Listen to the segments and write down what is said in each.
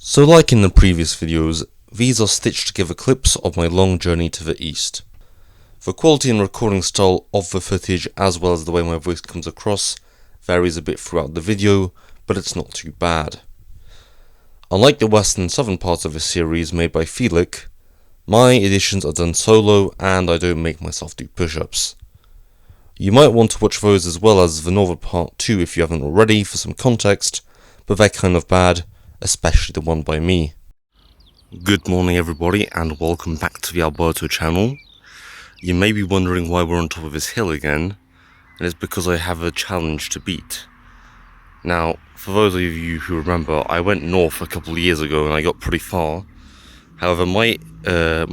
So like in the previous videos, these are stitched together clips of my long journey to the east. The quality and recording style of the footage as well as the way my voice comes across varies a bit throughout the video, but it's not too bad. Unlike the western and southern parts of this series made by Felix, my editions are done solo and I don't make myself do push-ups. You might want to watch those as well as the northern part too if you haven't already for some context, but they're kind of bad, especially the one by me. Good morning everybody and welcome back to the Alberto channel. You may be wondering why we're on top of this hill again, and it's because I have a challenge to beat. Now, for those of you who remember, I went north a couple of years ago and I got pretty far. However, my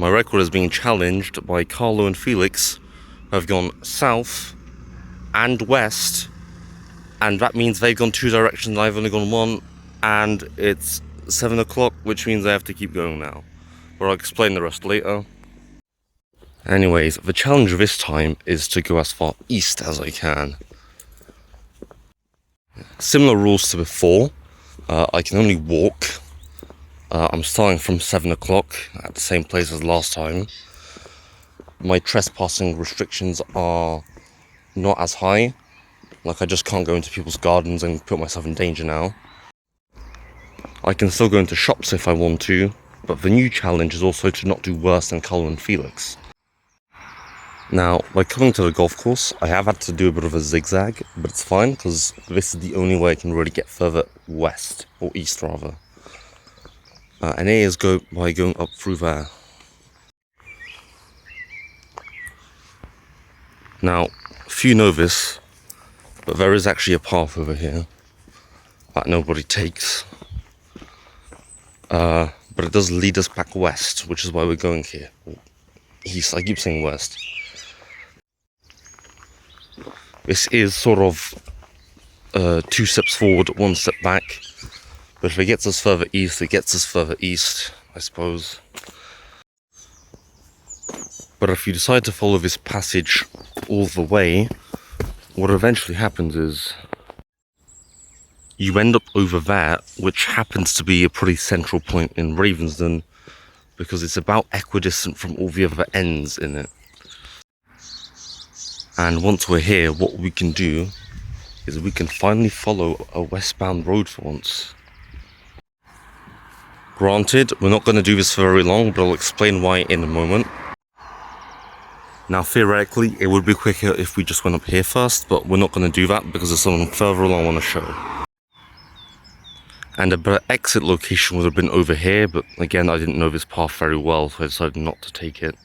record is being challenged by Carlo and Felix, who have gone south and west, and that means they've gone two directions and I've only gone one, and it's 7 o'clock, which means I have to keep going now. But I'll explain the rest later. Anyways, the challenge this time is to go as far east as I can. Similar rules to before. I can only walk. I'm starting from 7 o'clock at the same place as last time. My trespassing restrictions are not as high. Like, I just can't go into people's gardens and put myself in danger now. I can still go into shops if I want to, but the new challenge is also to not do worse than Carlo and Felix. Now, by coming to the golf course, I have had to do a bit of a zigzag, but it's fine because this is the only way I can really get further west, or east rather. And A is by going up through there. Now, few know this, but there is actually a path over here that nobody takes. But it does lead us back west, which is why we're going here. East, I keep saying west. This is sort of 2 steps forward, 1 step back. But if it gets us further east, it gets us further east, I suppose. But if you decide to follow this passage all the way, what eventually happens is you end up over there, which happens to be a pretty central point in Ravensden, because it's about equidistant from all the other ends in it. And once we're here, what we can do is we can finally follow a westbound road for once. Granted, we're not going to do this for very long, but I'll explain why in a moment. Now, theoretically, it would be quicker if we just went up here first, but we're not going to do that because there's something further along I want to show. And a better exit location would have been over here, but again, I didn't know this path very well, so I decided not to take it.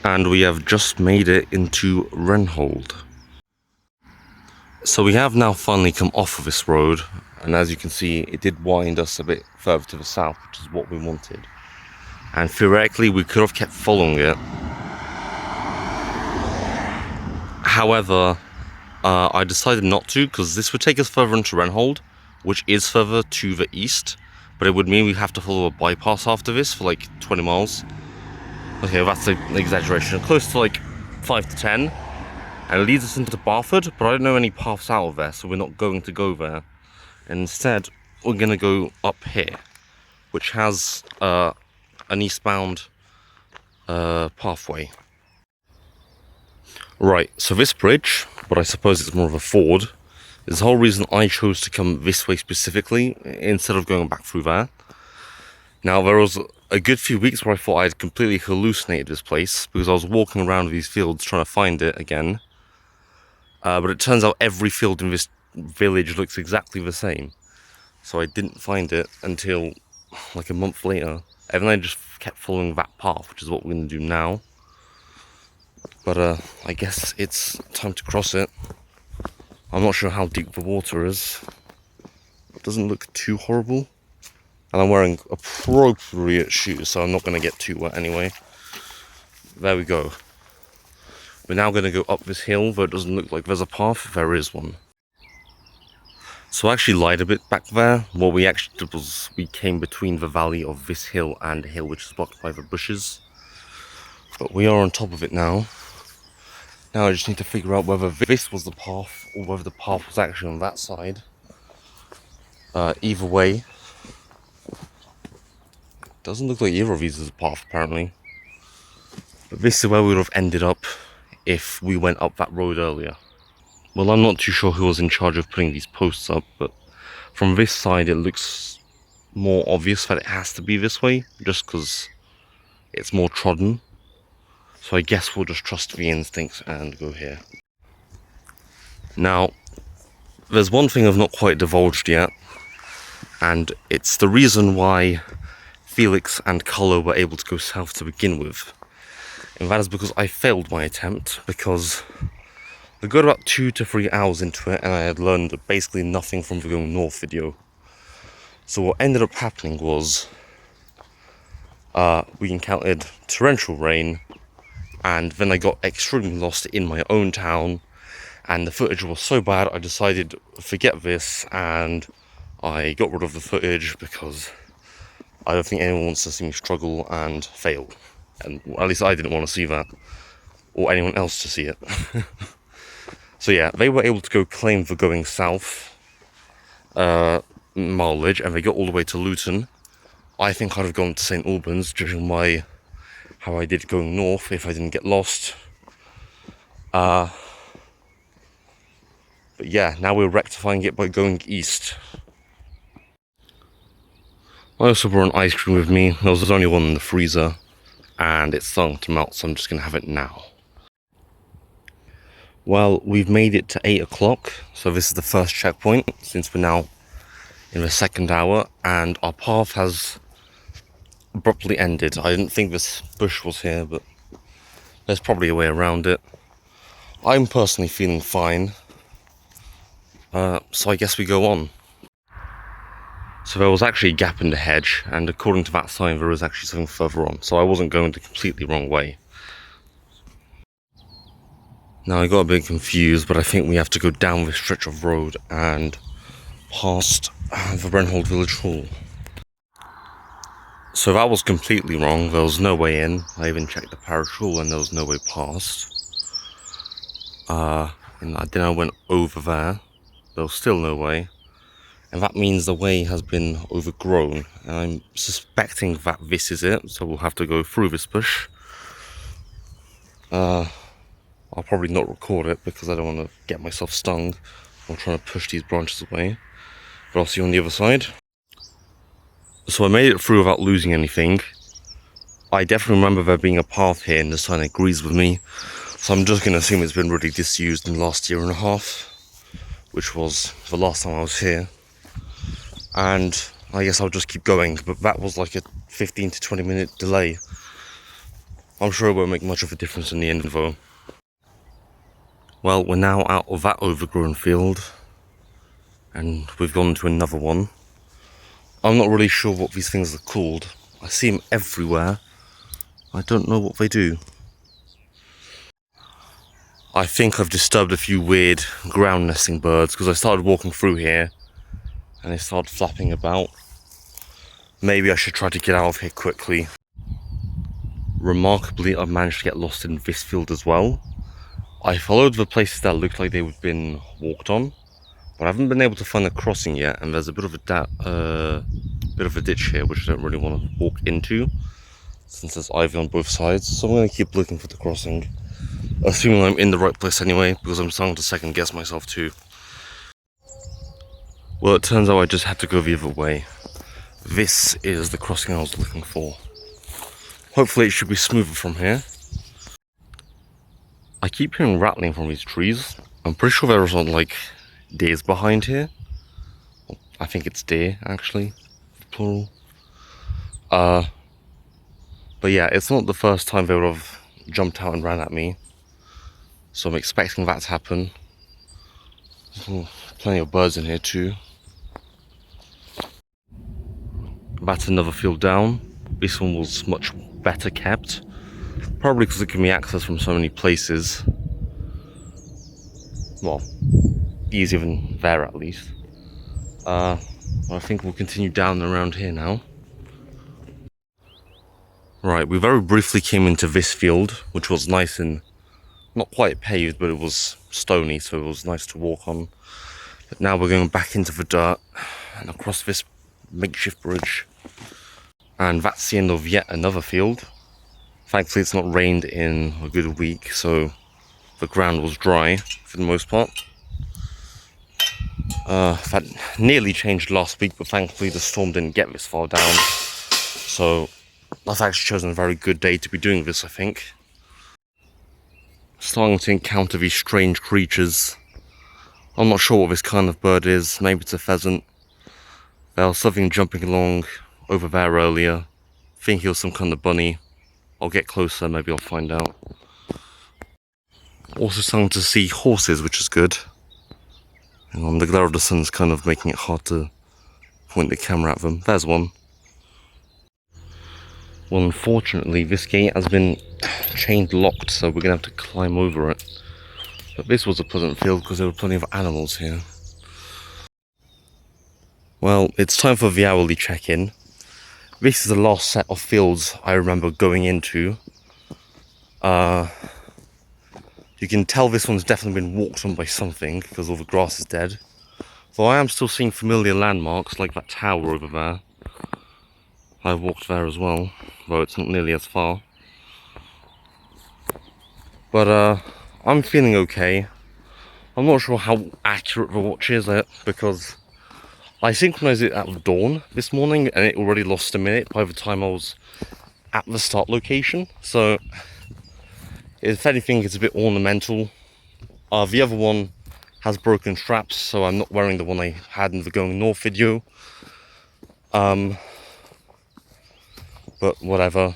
And we have just made it into Renhold. So we have now finally come off of this road, and as you can see, it did wind us a bit further to the south, which is what we wanted. And theoretically, we could have kept following it. However, I decided not to, because this would take us further into Renhold, which is further to the east, but it would mean we have to follow a bypass after this for like 20 miles. Okay, well, that's an exaggeration. Close to like 5 to 10. And it leads us into Barford, but I don't know any paths out of there, so we're not going to go there. And instead, we're going to go up here, which has an eastbound pathway. Right, so this bridge, but I suppose it's more of a ford, is the whole reason I chose to come this way specifically, instead of going back through there. Now, there was a good few weeks where I thought I had completely hallucinated this place, because I was walking around these fields trying to find it again. But it turns out every field in this village looks exactly the same. So I didn't find it until like a month later. And then I just kept following that path, which is what we're going to do now. But I guess it's time to cross it. I'm not sure how deep the water is. It doesn't look too horrible. And I'm wearing appropriate shoes, so I'm not going to get too wet anyway. There we go. We're now going to go up this hill, though it doesn't look like there's a path. There is one. So I actually lied a bit back there. What we actually did was we came between the valley of this hill and a hill which is blocked by the bushes. But we are on top of it now. Now I just need to figure out whether this was the path or whether the path was actually on that side. Either way, Doesn't look like either of these is a path, apparently. But this is where we would have ended up if we went up that road earlier. Well, I'm not too sure who was in charge of putting these posts up, but from this side it looks more obvious that it has to be this way, just because it's more trodden. So I guess we'll just trust the instincts and go here. Now, there's one thing I've not quite divulged yet, and it's the reason why Felix and Carlo were able to go south to begin with. And that is because I failed my attempt, because we got about 2 to 3 hours into it and I had learned basically nothing from the going north video. So what ended up happening was we encountered torrential rain, and then I got extremely lost in my own town, and the footage was so bad I decided forget this, and I got rid of the footage because I don't think anyone wants to see me struggle and fail. And at least I didn't want to see that, or anyone else to see it. So yeah, they were able to go claim the going south mileage, and they got all the way to Luton. I think I'd have gone to St Albans, judging by how I did going north if I didn't get lost. But yeah, now we're rectifying it by going east. I also brought an ice cream with me. There was only one in the freezer, and it's starting to melt, so I'm just going to have it now. Well, we've made it to 8 o'clock, so this is the first checkpoint, since we're now in the second hour, and our path has abruptly ended. I didn't think this bush was here, but there's probably a way around it. I'm personally feeling fine, so I guess we go on. So there was actually a gap in the hedge, and according to that sign there was actually something further on, so I wasn't going the completely wrong way. Now I got a bit confused, but I think we have to go down this stretch of road and past the Brenhold Village Hall. So that was completely wrong. There was no way in. I even checked the parish hall and there was no way past. And then I went over there. There was still no way. And that means the way has been overgrown. And I'm suspecting that this is it. So we'll have to go through this bush. I'll probably not record it because I don't want to get myself stung while trying to push these branches away. But I'll see you on the other side. So I made it through without losing anything. I definitely remember there being a path here, and the sign agrees with me. So I'm just going to assume it's been really disused in the last year and a half, which was the last time I was here. And I guess I'll just keep going, but that was like a 15 to 20 minute delay. I'm sure it won't make much of a difference in the end though. Well, we're now out of that overgrown field, and we've gone to another one. I'm not really sure what these things are called. I see them everywhere. I don't know what they do. I think I've disturbed a few weird ground nesting birds because I started walking through here and they started flapping about. Maybe I should try to get out of here quickly. Remarkably, I've managed to get lost in this field as well. I followed the places that looked like they've been walked on, but I haven't been able to find a crossing yet, and there's a bit of a ditch here which I don't really want to walk into since there's ivy on both sides, so I'm going to keep looking for the crossing, assuming I'm in the right place anyway, because I'm starting to second guess myself too. Well, it turns out I just had to go the other way. This is the crossing I was looking for. Hopefully it should be smoother from here. I keep hearing rattling from these trees. I'm pretty sure there are some like deers behind here. I think it's deer actually, plural. But yeah, it's not the first time they would have jumped out and ran at me, so I'm expecting that to happen. There's plenty of birds in here too. That's another field down. This one was much better kept, probably because it gave me access from so many places. Well, easier than there at least. I think we'll continue down and around here now. Right, we very briefly came into this field, which was nice and not quite paved, but it was stony, so it was nice to walk on. But now we're going back into the dirt and across this makeshift bridge. And that's the end of yet another field. Thankfully it's not rained in a good week, so the ground was dry for the most part. That nearly changed last week, but thankfully the storm didn't get this far down. So I've actually chosen a very good day to be doing this, I think. Starting to encounter these strange creatures. I'm not sure what this kind of bird is. Maybe it's a pheasant. There was something jumping along over there earlier. I think it was some kind of bunny. I'll get closer, maybe I'll find out. Also starting to see horses, which is good. And the glare of the sun is kind of making it hard to point the camera at them. There's one. Well, unfortunately, this gate has been chained locked, so we're going to have to climb over it. But this was a pleasant field because there were plenty of animals here. Well, it's time for the hourly check-in. This is the last set of fields I remember going into. You can tell this one's definitely been walked on by something because all the grass is dead. Though I am still seeing familiar landmarks like that tower over there. I've walked there as well, though it's not nearly as far. But I'm feeling okay. I'm not sure how accurate the watch is because I synchronized it at dawn this morning and it already lost a minute by the time I was at the start location. So if anything, it's a bit ornamental. The other one has broken straps, so I'm not wearing the one I had in the going north video. But whatever.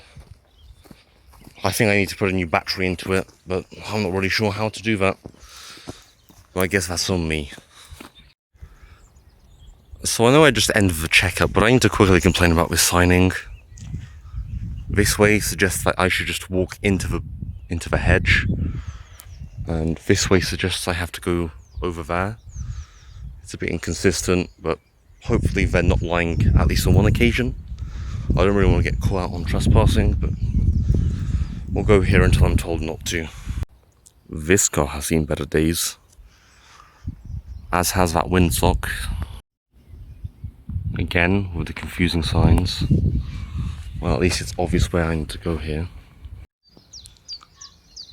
I think I need to put a new battery into it, but I'm not really sure how to do that. But I guess that's on me. So I know I just ended the checkup, but I need to quickly complain about this signing. This way suggests that I should just walk into the hedge, and this way suggests I have to go over there. It's a bit inconsistent, but hopefully they're not lying, at least on one occasion. I don't really want to get caught out on trespassing, but we'll go here until I'm told not to. This car has seen better days, as has that windsock. Again, with the confusing signs. Well, at least it's obvious where I need to go here.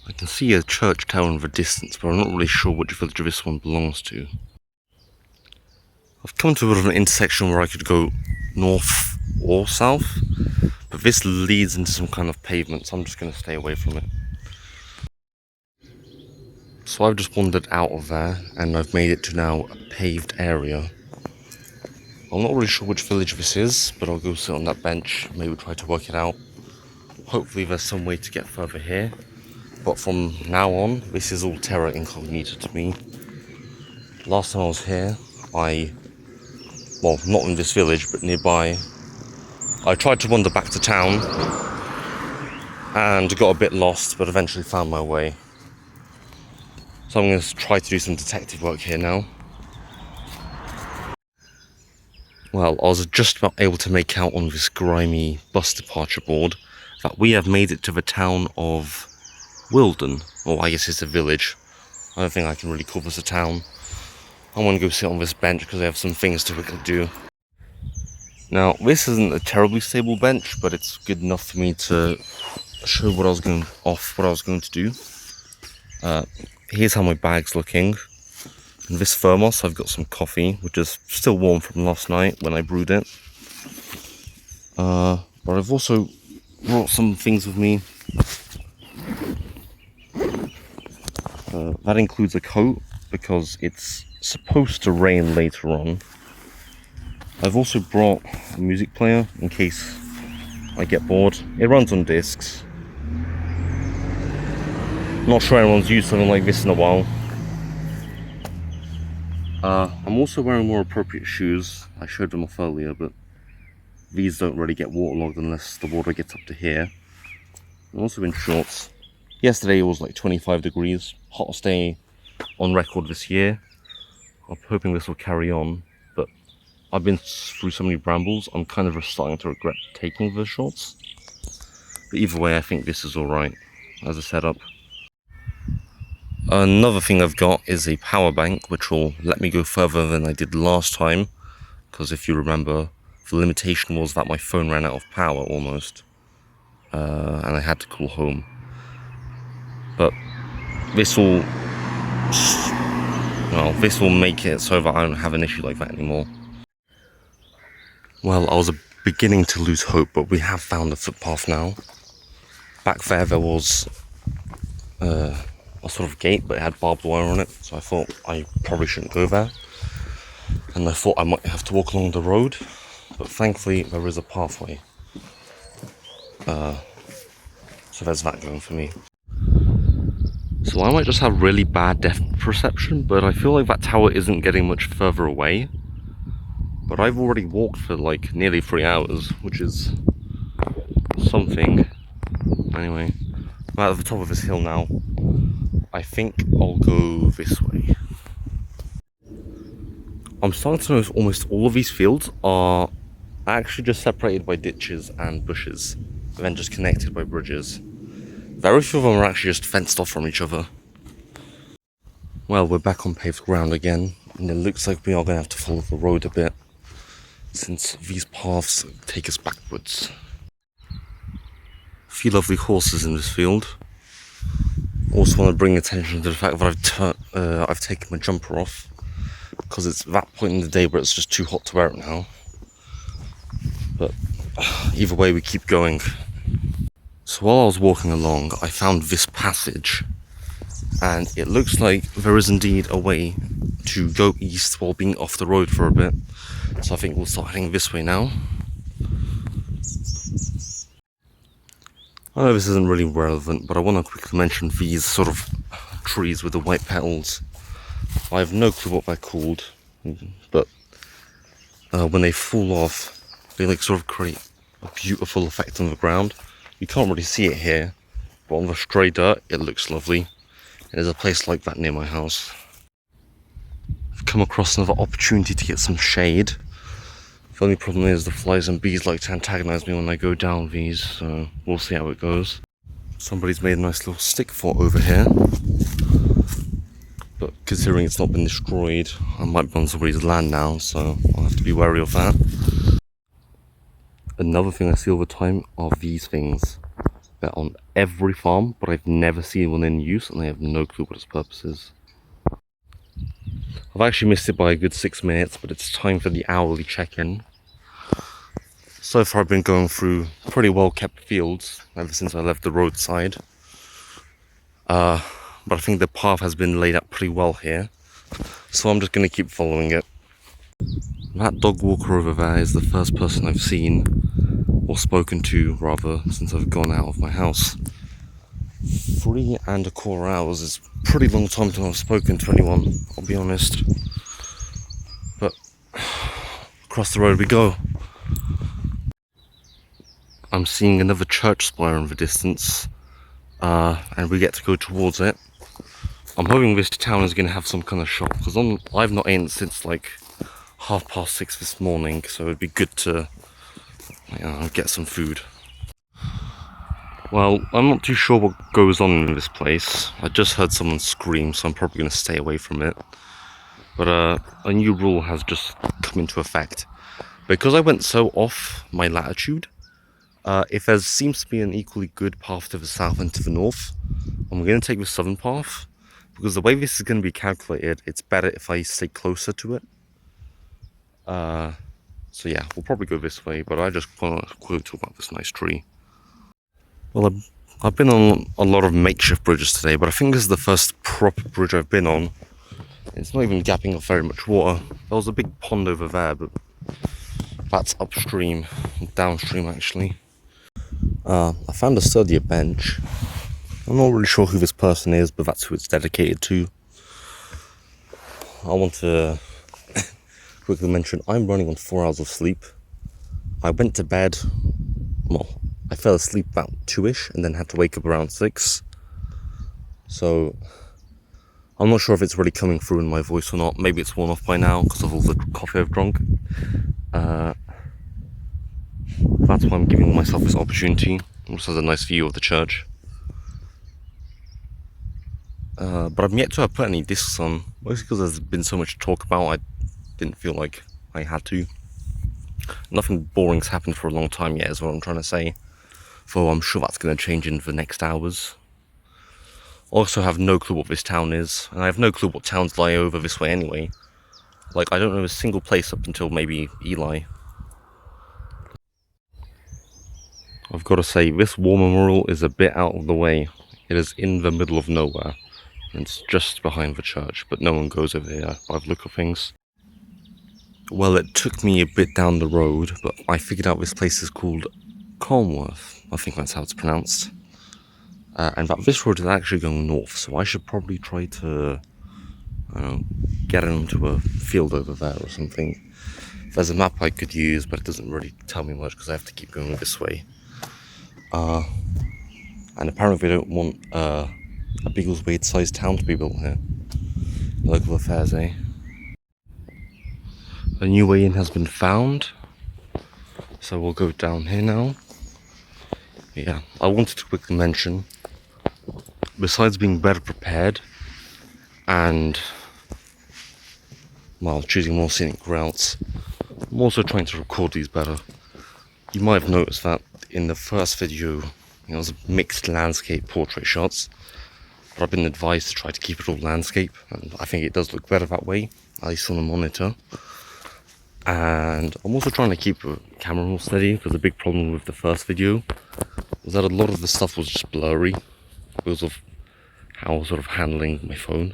I can see a church tower in the distance, but I'm not really sure which village this one belongs to. I've come to a bit of an intersection where I could go north or south, but this leads into some kind of pavement, so I'm just going to stay away from it. So I've just wandered out of there, and I've made it to now a paved area. I'm not really sure which village this is, but I'll go sit on that bench, maybe try to work it out. Hopefully there's some way to get further here. But from now on, this is all terra incognita to me. Last time I was here, well, not in this village, but nearby, I tried to wander back to town and got a bit lost, but eventually found my way. So I'm going to try to do some detective work here now. Well, I was just about able to make out on this grimy bus departure board that we have made it to the town of Wilden. Or I guess it's a village. I don't think I can really call this a town. I want to go sit on this bench because I have some things to quickly do. Now, this isn't a terribly stable bench, but it's good enough for me to show what I was going to do. Here's how my bag's looking. In this thermos, I've got some coffee, which is still warm from last night when I brewed it. But I've also brought some things with me. That includes a coat, because it's supposed to rain later on. I've also brought a music player in case I get bored. It runs on discs. Not sure anyone's used something like this in a while. I'm also wearing more appropriate shoes. I showed them off earlier, but these don't really get waterlogged unless the water gets up to here. I'm also in shorts. Yesterday it was like 25 degrees, hottest day on record this year. I'm hoping this will carry on, but I've been through so many brambles, I'm kind of starting to regret taking the shorts. But either way, I think this is alright as a setup. Another thing I've got is a power bank, which will let me go further than I did last time, because if you remember, The limitation was that my phone ran out of power almost, and I had to call home. But this will make it so that I don't have an issue like that anymore. Well, I was beginning to lose hope, but we have found a footpath now. Back there was a sort of gate, but it had barbed wire on it, so I thought I probably shouldn't go there. And I thought I might have to walk along the road, but thankfully there is a pathway. So there's that going for me. So I might just have really bad depth perception, but I feel like that tower isn't getting much further away. But I've already walked for like nearly 3 hours, which is something. Anyway, I'm at the top of this hill now. I think I'll go this way. I'm starting to notice almost all of these fields are actually just separated by ditches and bushes, and then just connected by bridges. Very few of them are actually just fenced off from each other. Well, we're back on paved ground again, and it looks like we are going to have to follow the road a bit, since these paths take us backwards. A few lovely horses in this field. Also want to bring attention to the fact that I've taken my jumper off, because it's that point in the day where it's just too hot to wear it now. But either way, we keep going. So while I was walking along, I found this passage, and it looks like there is indeed a way to go east while being off the road for a bit. So I think we'll start heading this way now. I know this isn't really relevant, but I want to quickly mention these sort of trees with the white petals. I have no clue what they're called, but when they fall off, they like sort of create a beautiful effect on the ground. You can't really see it here, but on the stray dirt, it looks lovely. And there's a place like that near my house. I've come across another opportunity to get some shade. The only problem is the flies and bees like to antagonize me when I go down these, so we'll see how it goes. Somebody's made a nice little stick fort over here, but considering it's not been destroyed, I might be on somebody's land now, so I'll have to be wary of that. Another thing I see all the time are these things. They're on every farm, but I've never seen one in use, and I have no clue what its purpose is. I've actually missed it by a good 6 minutes, but it's time for the hourly check-in. So far I've been going through pretty well kept fields ever since I left the roadside. But I think the path has been laid out pretty well here, so I'm just going to keep following it. That dog walker over there is the first person I've seen, or spoken to rather, since I've gone out of my house. 3¼ hours is a pretty long time to have spoken to anyone, I'll be honest. But across the road we go. I'm seeing another church spire in the distance, and we get to go towards it. I'm hoping this town is going to have some kind of shop, because I've not eaten since like 6:30 this morning, so it'd be good to get some food. Well, I'm not too sure what goes on in this place. I just heard someone scream, so I'm probably going to stay away from it. But a new rule has just come into effect. Because I went so off my latitude, if there seems to be an equally good path to the south and to the north, I'm going to take the southern path. Because the way this is going to be calculated, it's better if I stay closer to it. So yeah, we'll probably go this way, but I just want to quickly talk about this nice tree. Well, I've been on a lot of makeshift bridges today, but I think this is the first proper bridge I've been on. It's not even gapping off very much water. There was a big pond over there, but that's upstream, downstream actually. I found a sturdier bench. I'm not really sure who this person is, but that's who it's dedicated to. I want to quickly mention, I'm running on 4 hours of sleep. I went to bed, well, I fell asleep about 2ish and then had to wake up around 6. So I'm not sure if it's really coming through in my voice or not. Maybe it's worn off by now because of all the coffee I've drunk. That's why I'm giving myself this opportunity. It also has a nice view of the church. But I've yet to have put any discs on, mostly because there's been so much to talk about, I didn't feel like I had to. Nothing boring's happened for a long time yet, is what I'm trying to say. Though I'm sure that's going to change in the next hours. Also have no clue what this town is, and I have no clue what towns lie over this way anyway. Like, I don't know a single place up until maybe Ely. I've got to say, this war memorial is a bit out of the way. It is in the middle of nowhere, and it's just behind the church, but no one goes over here by the look of things. Well, it took me a bit down the road, but I figured out this place is called Colmworth. I think that's how it's pronounced. And that this road is actually going north, so I should probably try to, I don't know, get into a field over there or something. There's a map I could use, but it doesn't really tell me much because I have to keep going this way. And apparently they don't want a Biggleswade-sized town to be built here. Local affairs, eh? A new way in has been found, so we'll go down here now. Yeah, I wanted to quickly mention, besides being better prepared and, well, choosing more scenic routes, I'm also trying to record these better. You might have noticed that in the first video, it was mixed landscape portrait shots, but I've been advised to try to keep it all landscape, and I think it does look better that way, at least on the monitor. And I'm also trying to keep the camera more steady, because the big problem with the first video was that a lot of the stuff was just blurry because of how I was sort of handling my phone.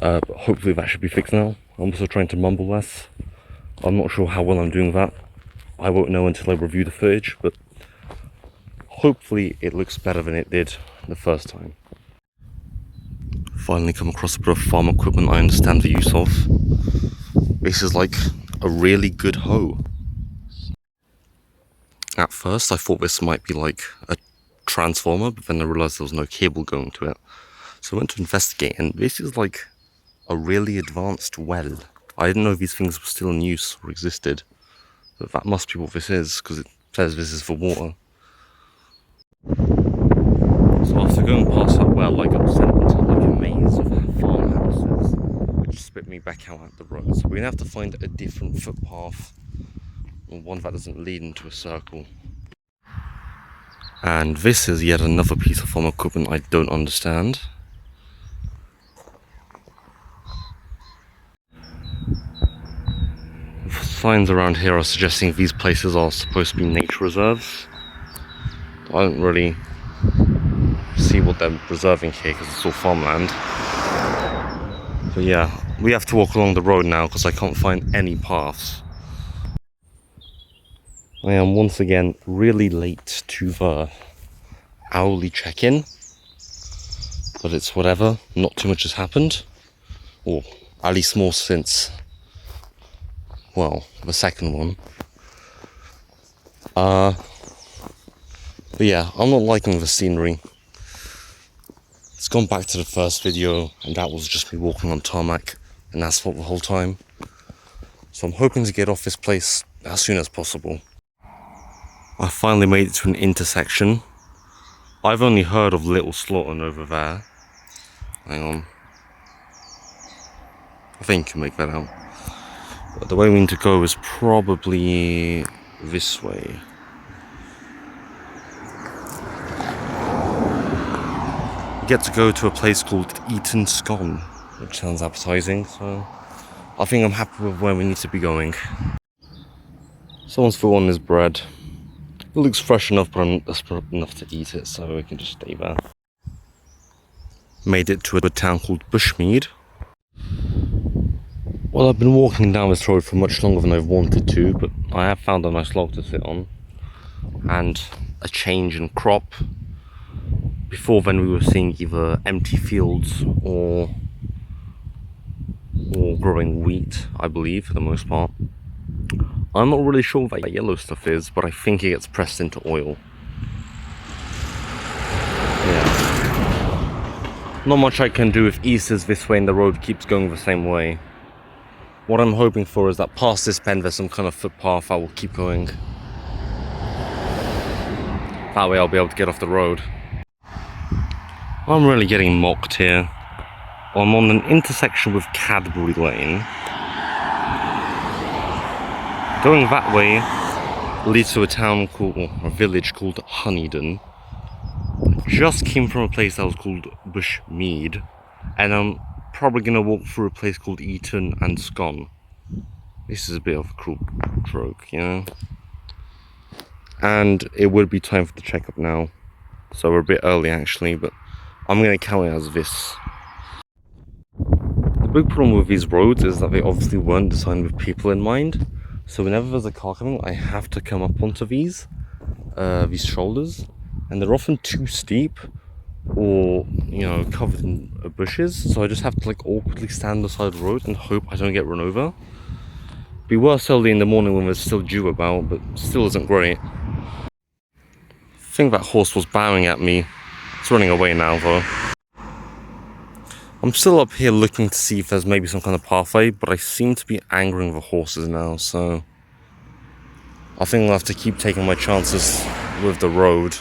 But hopefully that should be fixed now. I'm also trying to mumble less. I'm not sure how well I'm doing that. I won't know until I review the footage, but hopefully it looks better than it did the first time. Finally come across a bit of farm equipment I understand the use of. This is like a really good hoe. At first I thought this might be like a transformer, but then I realised there was no cable going to it. So I went to investigate, and this is like a really advanced well. I didn't know these things were still in use or existed, but that must be what this is, because it says this is for water. So after going past that well, I got sent into like a maze of farmhouses, which spit me back out at the road. So we're gonna have to find a different footpath, or one that doesn't lead into a circle. And this is yet another piece of farm equipment I don't understand. Signs around here are suggesting these places are supposed to be nature reserves. I don't really see what they're preserving here because it's all farmland. But yeah, we have to walk along the road now because I can't find any paths. I am once again really late to the hourly check-in, but it's whatever, not too much has happened, or at least more since, well, the second one. But yeah, I'm not liking the scenery. It's gone back to the first video, and that was just me walking on tarmac and asphalt the whole time. So I'm hoping to get off this place as soon as possible. I finally made it to an intersection. I've only heard of Little Slaughton over there. Hang on. I think you can make that out. But the way we need to go is probably this way. We get to go to a place called Eaton Scone, which sounds appetizing, so I think I'm happy with where we need to be going. Someone's put on this bread. It looks fresh enough, but I'm not desperate enough to eat it, so we can just stay there. Made it to a town called Bushmead. Well, I've been walking down this road for much longer than I've wanted to, but I have found a nice log to sit on. And a change in crop. Before then we were seeing either empty fields or growing wheat, I believe, for the most part. I'm not really sure what that yellow stuff is, but I think it gets pressed into oil. Yeah. Not much I can do if east is this way and the road keeps going the same way. What I'm hoping for is that past this bend there's some kind of footpath I will keep going. That way I'll be able to get off the road. I'm really getting mocked here. I'm on an intersection with Cadbury Lane. Going that way leads to a town called, or a village called Honeydon. Just came from a place that was called Bushmead, and I'm probably gonna walk through a place called Eton and Scone. This is a bit of a cruel joke, you know? And it would be time for the checkup now, so we're a bit early actually, but I'm gonna count it as this. The big problem with these roads is that they obviously weren't designed with people in mind. So whenever there's a car coming, I have to come up onto these shoulders, and they're often too steep or, you know, covered in bushes. So I just have to like awkwardly stand on the side of the road and hope I don't get run over. Be worse early in the morning when there's still dew about, but still isn't great. I think that horse was bowing at me. It's running away now though. I'm still up here looking to see if there's maybe some kind of pathway, but I seem to be angering the horses now, so I think I'll have to keep taking my chances with the road.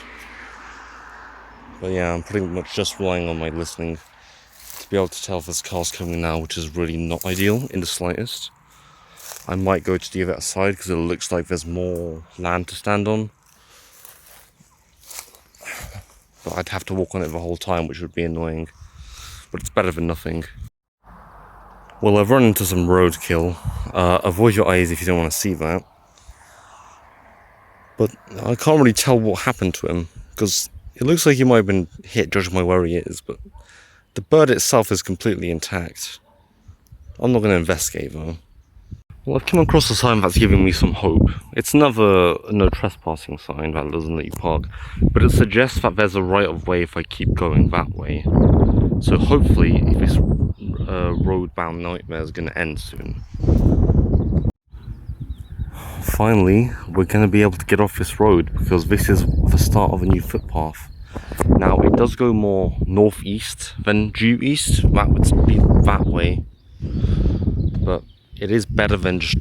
But yeah, I'm pretty much just relying on my listening to be able to tell if there's cars coming now, which is really not ideal in the slightest. I might go to the other side because it looks like there's more land to stand on. But I'd have to walk on it the whole time, which would be annoying. But it's better than nothing. Well, I've run into some roadkill. Avoid your eyes if you don't want to see that. But I can't really tell what happened to him, because it looks like he might have been hit, judging by where he is, but the bird itself is completely intact. I'm not going to investigate though. Well, I've come across a sign that's giving me some hope. It's another no trespassing sign that doesn't let you park, but it suggests that there's a right of way if I keep going that way. So hopefully this road-bound nightmare is going to end soon. Finally, we're going to be able to get off this road because this is the start of a new footpath. Now, it does go more northeast than due east. That would be that way. But it is better than just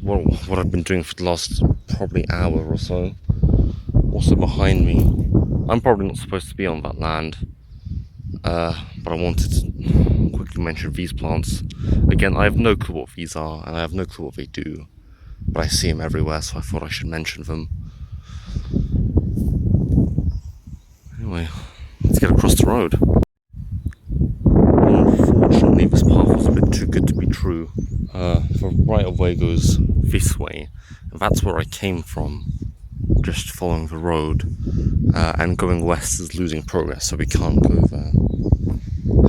what I've been doing for the last probably hour or so. Also behind me, I'm probably not supposed to be on that land. But I wanted to quickly mention these plants. Again, I have no clue what these are, and I have no clue what they do, but I see them everywhere, so I thought I should mention them. Anyway, let's get across the road. Unfortunately, this path was a bit too good to be true. The right of way goes this way, and that's where I came from, just following the road, and going west is losing progress, so we can't go there.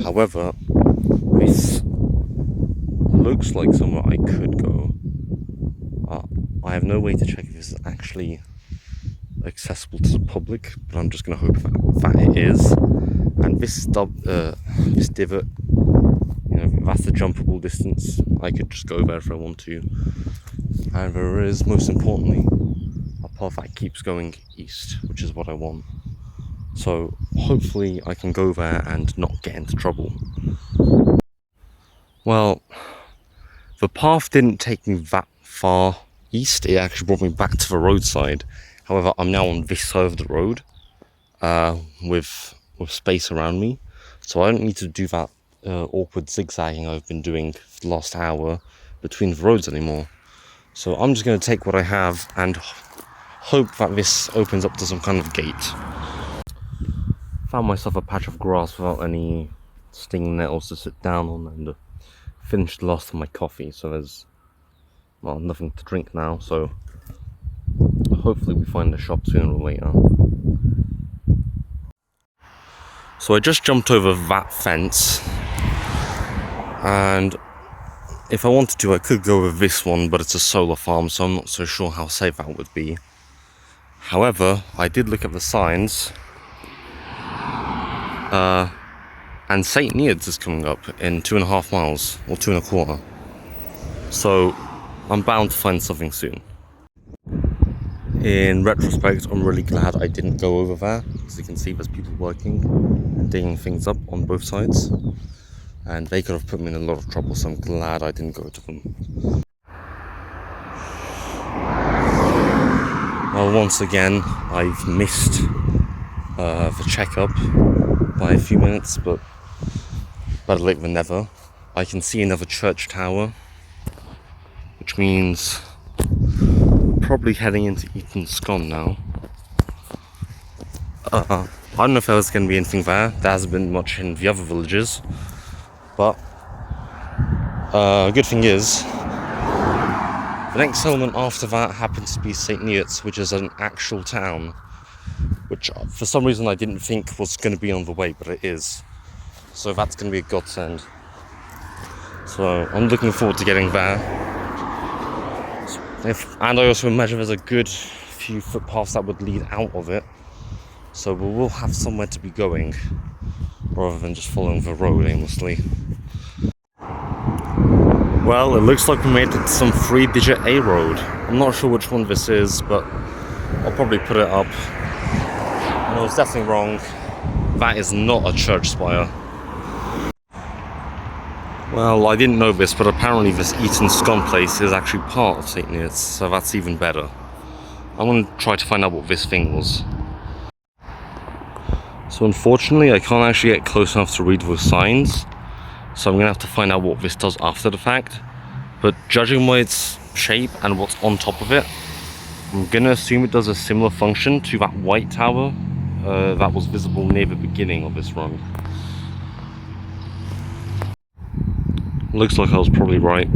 However, this looks like somewhere I could go. I have no way to check if this is actually accessible to the public, but I'm just going to hope that it is. And this divot, you know, that's the jumpable distance. I could just go there if I want to. And there is, most importantly, a path that keeps going east, which is what I want. So hopefully I can go there and not get into trouble. Well, the path didn't take me that far east. It actually brought me back to the roadside. However, I'm now on this side of the road with space around me, so I don't need to do that awkward zigzagging I've been doing for the last hour between the roads anymore. So I'm just going to take what I have and hope that this opens up to some kind of gate. Found myself a patch of grass without any stinging nettles to sit down on, and finished the last of my coffee, so there's, well, nothing to drink now, so hopefully we find a shop sooner or later. So I just jumped over that fence, and if I wanted to I could go with this one, but it's a solar farm, so I'm not so sure how safe that would be. However, I did look at the signs, and St. Neots is coming up in 2.5 miles, or 2.25. So I'm bound to find something soon. In retrospect, I'm really glad I didn't go over there, because you can see there's people working and digging things up on both sides, and they could have put me in a lot of trouble, so I'm glad I didn't go to them. Well, once again, I've missed the checkup by a few minutes, but better late than never. I can see another church tower, which means probably heading into Eton Scone now. I don't know if there's going to be anything there. There hasn't been much in the other villages. But good thing is, the next settlement after that happens to be St. Neots, which is an actual town, which for some reason I didn't think was going to be on the way, but it is. So that's going to be a godsend. So I'm looking forward to getting there. And I also imagine there's a good few footpaths that would lead out of it. So we will have somewhere to be going, rather than just following the road aimlessly. Well, it looks like we made it to some 3-digit A road. I'm not sure which one this is, but I'll probably put it up. And I was definitely wrong. That is not a church spire. Well, I didn't know this, but apparently this Eton Scone place is actually part of St. Neots, so that's even better. I'm going to try to find out what this thing was. So unfortunately, I can't actually get close enough to read those signs, so I'm going to have to find out what this does after the fact. But judging by its shape and what's on top of it, I'm going to assume it does a similar function to that white tower that was visible near the beginning of this run. Looks like I was probably right.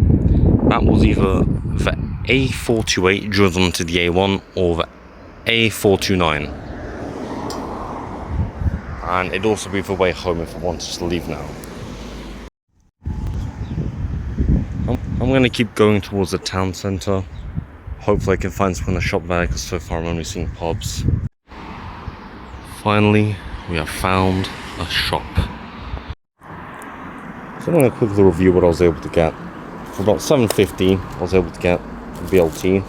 That was either the A428 driven to the A1 or the A429. And it'd also be the way home if I wanted to leave now. I'm going to keep going towards the town centre. Hopefully I can find someone to shop there, because so far I'm only seeing pubs. Finally, we have found a shop. So I'm going to quickly review what I was able to get. For about $7.50, I was able to get BLT,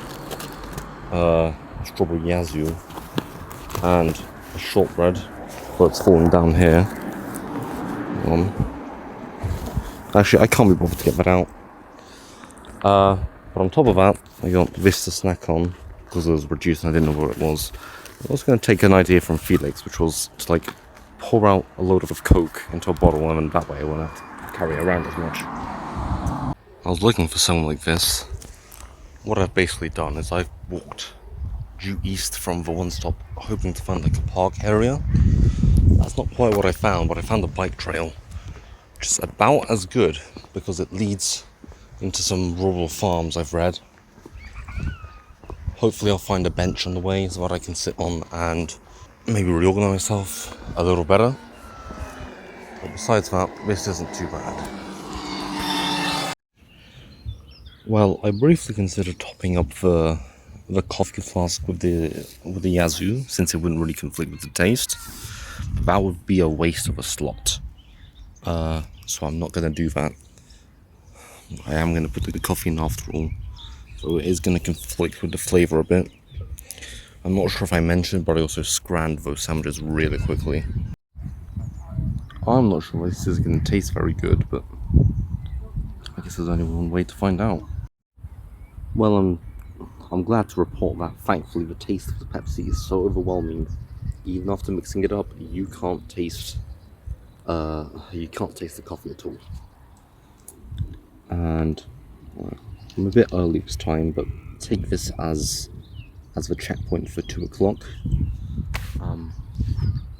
strawberry yazoo, and a shortbread, but it's falling down here. Actually, I can't be bothered to get that out. But on top of that, I got Vista Snack on, because it was reduced and I didn't know what it was. I was going to take an idea from Felix, which was to like pour out a load of Coke into a bottle, and that way I won't have to carry it around as much. I was looking for something like this. What I've basically done is I've walked due east from the one stop, hoping to find like a park area. That's not quite what I found, but I found a bike trail, which is about as good because it leads into some rural farms I've read. Hopefully I'll find a bench on the way so that I can sit on and maybe reorganize myself a little better. But besides that, this isn't too bad. Well, I briefly considered topping up the coffee flask with the yazoo, since it wouldn't really conflict with the taste. But that would be a waste of a slot. So I'm not going to do that. I am going to put the coffee in after all. So it is going to conflict with the flavour a bit. I'm not sure if I mentioned, but I also scanned those sandwiches really quickly. I'm not sure if this is going to taste very good, but I guess there's only one way to find out. Well, I'm glad to report that thankfully the taste of the Pepsi is so overwhelming. Even after mixing it up, you can't taste the coffee at all. And I'm a bit early this time, but take this as the checkpoint for 2 o'clock.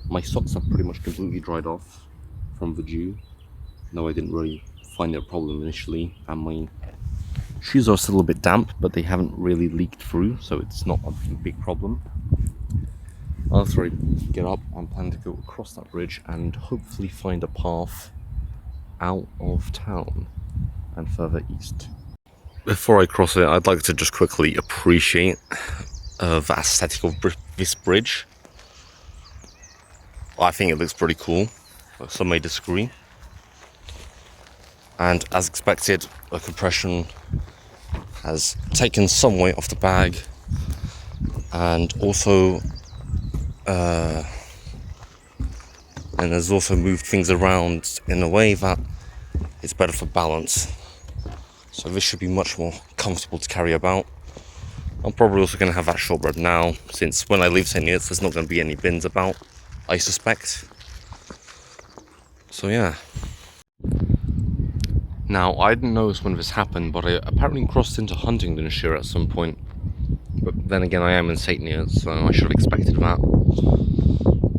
My socks are pretty much completely dried off from the dew, though I didn't really find it a problem initially, and my shoes are still a bit damp, but they haven't really leaked through, so it's not a big problem. After I get up, I'm planning to go across that bridge and hopefully find a path out of town and further east. Before I cross it, I'd like to just quickly appreciate the aesthetic of this bridge. I think it looks pretty cool, but some may disagree. And as expected, the compression has taken some weight off the bag, and also and has also moved things around in a way that is better for balance. So this should be much more comfortable to carry about. I'm probably also going to have that shortbread now, since when I leave St. Neots there's not going to be any bins about, I suspect. So yeah. Now, I didn't notice when this happened, but I apparently crossed into Huntingdonshire at some point. But then again, I am in St. Neots, so I should have expected that.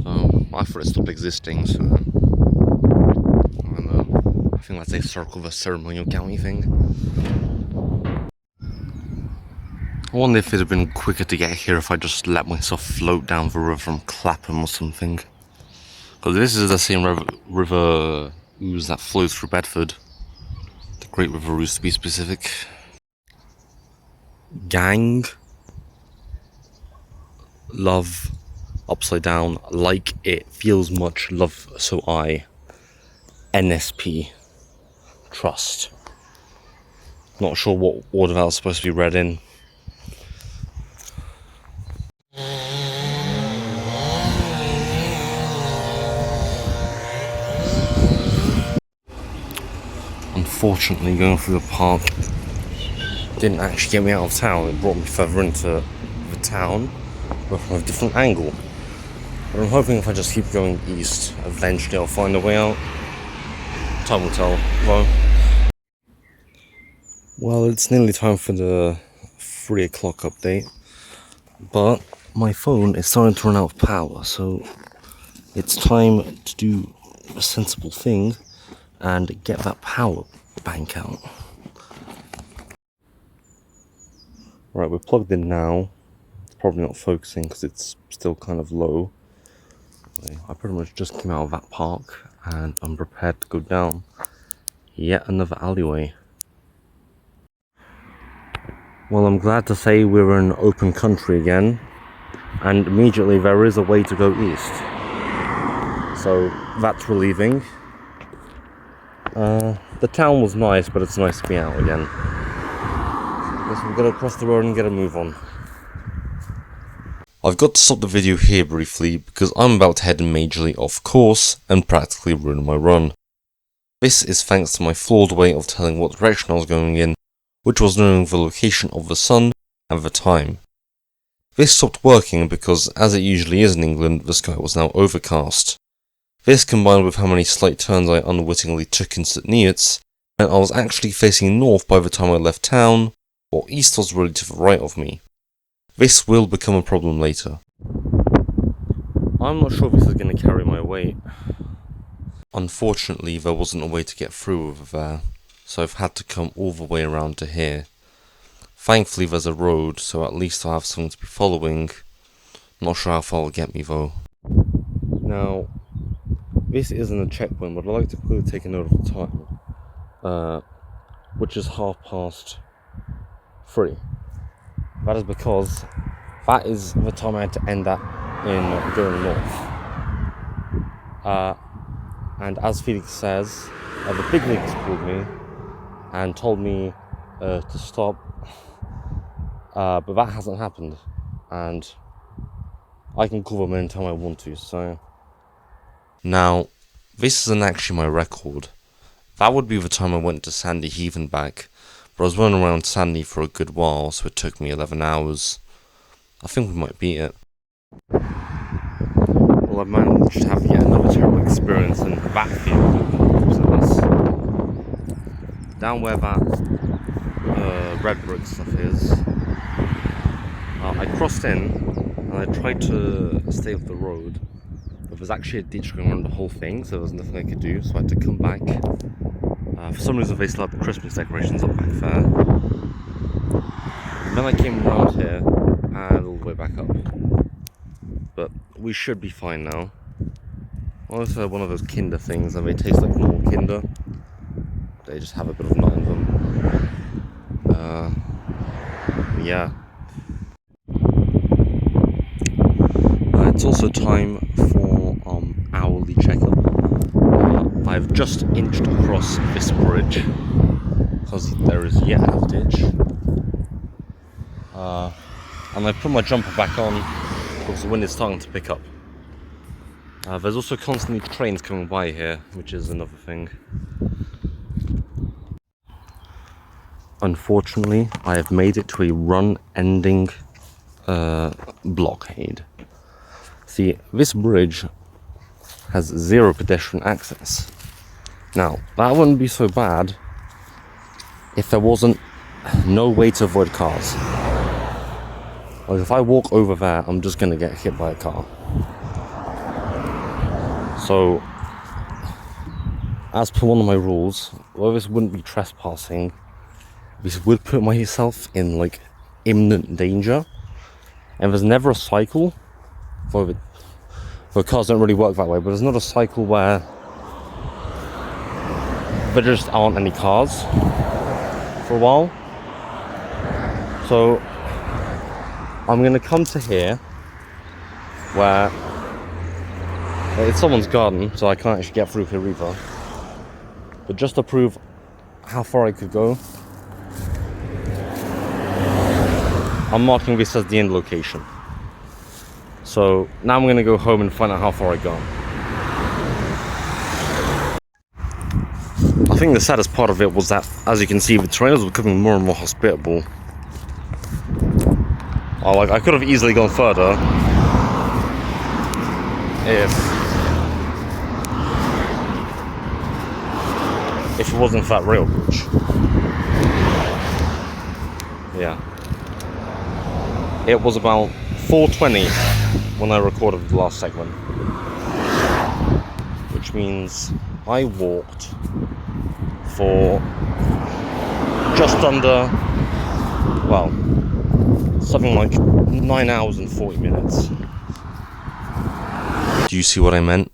So I thought it stopped existing, so I don't know. I think that's a circle of a ceremonial county thing. I wonder if it'd have been quicker to get here if I just let myself float down the river from Clapham or something. Because this is the same river Ouse that flows through Bedford. The Great River Ouse to be specific. Gang. Love. Upside down. Like it feels much. Love so I. NSP. Trust. Not sure what order that was supposed to be read in. Unfortunately, going through the park didn't actually get me out of town. It brought me further into the town, but from a different angle. But I'm hoping if I just keep going east, eventually I'll find a way out. Time will tell. Well, it's nearly time for the 3 o'clock update, but my phone is starting to run out of power, so it's time to do a sensible thing and get that power bank out. Right, we're plugged in now. It's probably not focusing because it's still kind of low. I pretty much just came out of that park and I'm prepared to go down yet another alleyway. Well, I'm glad to say we're in open country again, and immediately there is a way to go east. So that's relieving. The town was nice, but it's nice to be out again. Guess we've got to cross the road and get a move on. I've got to stop the video here briefly because I'm about to head majorly off course and practically ruin my run. This is thanks to my flawed way of telling what direction I was going in, which was knowing the location of the sun and the time. This stopped working because, as it usually is in England, the sky was now overcast. This, combined with how many slight turns I unwittingly took in St. Neots, meant I was actually facing north by the time I left town, while east was really to the right of me. This will become a problem later. I'm not sure if this is going to carry my weight. Unfortunately, there wasn't a way to get through over there, so I've had to come all the way around to here. Thankfully there's a road, so at least I'll have something to be following. Not sure how far it'll get me though. Now, this isn't a checkpoint, but I'd like to quickly take a note of the time, which is 3:30. That is because that is the time I had to end at in going north. And as Felix says, the big leagues called me and told me to stop, but that hasn't happened, and I can call them anytime I want to, so... Now, this isn't actually my record. That would be the time I went to Sandy Heath and back, but I was running around Sandy for a good while, so it took me 11 hours. I think we might beat it. Well, I managed to have yet another terrible experience in that field. Down where that red brick stuff is, I crossed in and I tried to stay off the road, but there's actually a ditch going around the whole thing, so there was nothing I could do, so I had to come back. For some reason they still had the Christmas decorations up back there. And then I came around here and all the way back up. But we should be fine now. I also had one of those Kinder things, and they taste like normal Kinder. They just have a bit of nut in them. Yeah. It's also time for hourly checkup. I've just inched across this bridge because there is yet another ditch. And I put my jumper back on because the wind is starting to pick up. There's also constantly trains coming by here, which is another thing. Unfortunately, I have made it to a run-ending blockade. See, this bridge has 0 pedestrian access. Now, that wouldn't be so bad if there wasn't no way to avoid cars. Like, if I walk over there, I'm just gonna get hit by a car. So, as per one of my rules, although this wouldn't be trespassing, this would put myself in, like, imminent danger. And there's never a cycle, for cars don't really work that way, but there's not a cycle where there just aren't any cars for a while. So I'm gonna come to here where it's someone's garden, so I can't actually get through here either. But just to prove how far I could go, I'm marking this as the end location. So now I'm gonna go home and find out how far I got. I think the saddest part of it was that, as you can see, the trainers were becoming more and more hospitable. Like, I could have easily gone further if it wasn't for that rail bridge. Yeah. It was about 4:20 when I recorded the last segment, which means I walked for just under, well, something like 9 hours and 40 minutes. Do you see what I meant?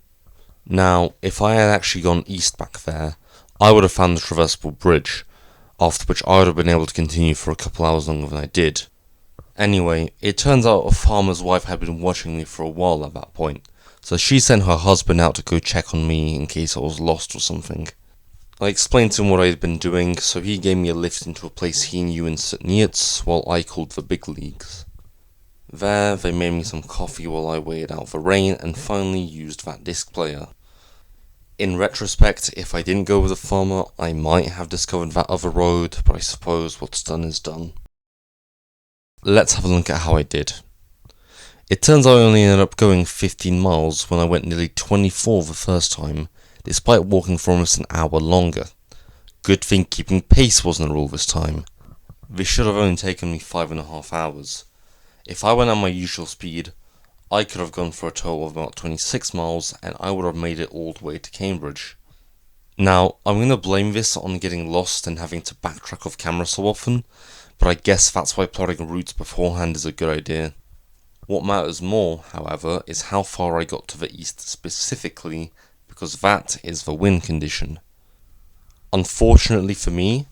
Now, if I had actually gone east back there, I would have found the traversable bridge, after which I would have been able to continue for a couple hours longer than I did. Anyway, it turns out a farmer's wife had been watching me for a while at that point, so she sent her husband out to go check on me in case I was lost or something. I explained to him what I had been doing, so he gave me a lift into a place he knew in St. Neots, while I called the big leagues. There, they made me some coffee while I waited out the rain and finally used that disc player. In retrospect, if I didn't go with the farmer, I might have discovered that other road, but I suppose what's done is done. Let's have a look at how I did. It turns out I only ended up going 15 miles when I went nearly 24 the first time, despite walking for almost an hour longer. Good thing keeping pace wasn't a rule this time. This should have only taken me 5.5 hours. If I went at my usual speed, I could have gone for a total of about 26 miles and I would have made it all the way to Cambridge. Now, I'm going to blame this on getting lost and having to backtrack off camera so often, but I guess that's why plotting routes beforehand is a good idea. What matters more, however, is how far I got to the east specifically, because that is the win condition. Unfortunately for me,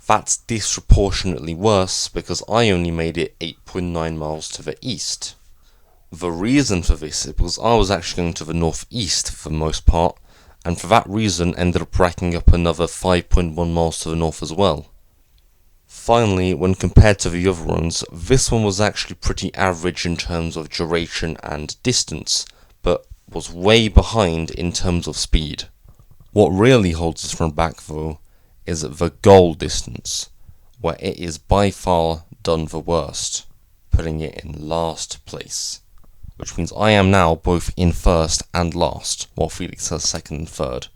that's disproportionately worse because I only made it 8.9 miles to the east. The reason for this is because I was actually going to the northeast for the most part, and for that reason ended up racking up another 5.1 miles to the north as well. Finally, when compared to the other ones, this one was actually pretty average in terms of duration and distance, but was way behind in terms of speed. What really holds this one back though is the goal distance, where it is by far done the worst, putting it in last place, which means I am now both in first and last, while Felix has second and third.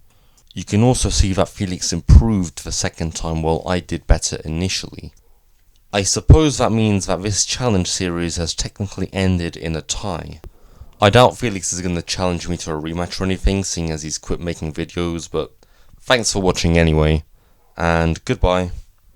You can also see that Felix improved the second time while I did better initially. I suppose that means that this challenge series has technically ended in a tie. I doubt Felix is going to challenge me to a rematch or anything, seeing as he's quit making videos, but thanks for watching anyway, and goodbye.